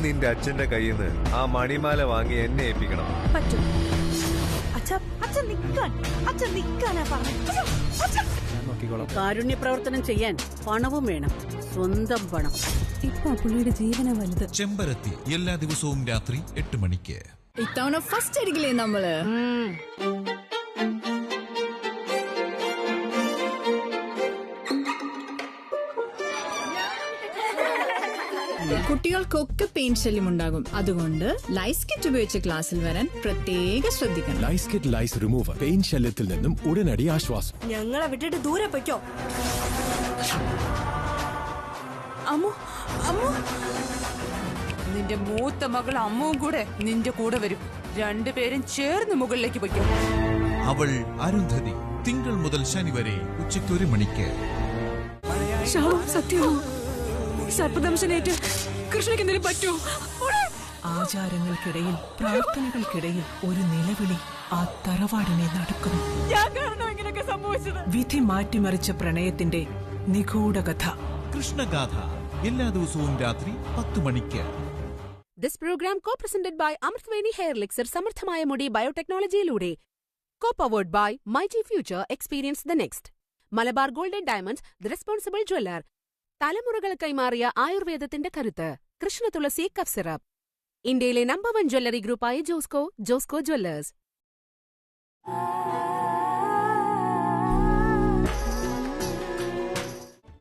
നിന്റെ അച്ഛന്റെ കയ്യിൽ നിന്ന് ആ മണിമാല വാങ്ങി എന്നെ ഏൽപ്പിക്കണം. പറ്റും. കാരുണ്യ പ്രവർത്തനം ചെയ്യാൻ പണവും വേണം, സ്വന്തം പണം. ഇപ്പൊ പുള്ളിയുടെ ജീവന വലുത്. ചെമ്പരത്തി എല്ലാ ദിവസവും രാത്രി 8 മണിക്ക്. ഇത്തവണ ഫസ്റ്റ് അടിക്കില്ലേ നമ്മള്? കുട്ടികൾക്കൊക്കെ പെയിന്റ് ശല്യം ഉണ്ടാകും. അതുകൊണ്ട് ലൈസ് കിറ്റ് ഉപയോഗിച്ച് ക്ലാസ്സിൽ വരാൻ പ്രത്യേകം ശ്രദ്ധിക്കണം. ലൈസ് കിറ്റ് ലൈസ് റിമൂവർ പെയിന്റ് ശല്യത്തിൽ നിന്നും ഉടനടി ആശ്വാസം. ഞങ്ങളെ വിട്ടിട്ട് ദൂരെ പൊയ്ക്കോ. അമ്മു, അമ്മു, നിന്റെ മൂത്ത മകൾ അമ്മുവും കൂടെ നിന്റെ കൂടെ വരും. രണ്ടുപേരും ചേർന്ന് മുകളിലേക്ക് പൊയ്ക്കോ. അവൾ അരുന്ധതി തിങ്കൾ മുതൽ ശനി വരെ ഉച്ചയ്ക്ക് 1 മണിക്ക്. സത്യവും സർപ്പദംശനേറ്റ് കൃഷ്ണയ്ക്ക് എന്തെങ്കിലും പറ്റുമോ? ആചാരങ്ങൾക്കിടയിൽ പ്രാർത്ഥനകൾക്കിടയിൽ ഒരു നിലവിളി ആ തറവാടിനെ നടക്കുന്നു. വിധി മാറ്റിമറിച്ച പ്രണയത്തിന്റെ നിഗൂഢകഥ. കൃഷ്ണഗാഥ എല്ലാ ദിവസവും രാത്രി 10 മണിക്ക്. This program co-presented by Amruthaveni hair elixir സമർത്ഥമായ മുടി ബയോടെക്നോളജിയിലൂടെ. Co-powered by Mighty Future, experience the next. Malabar gold and diamonds, the responsible jeweller. തലമുറകൾ കൈമാറിയ ആയുർവേദത്തിന്റെ കരുത്ത്. Krishna Tulasi cough syrup. ഇന്ത്യയിലെ നമ്പർ 1 ജ്വല്ലറി ഗ്രൂപ്പായ ജോസ്കോ ജ്വല്ലേഴ്സ്.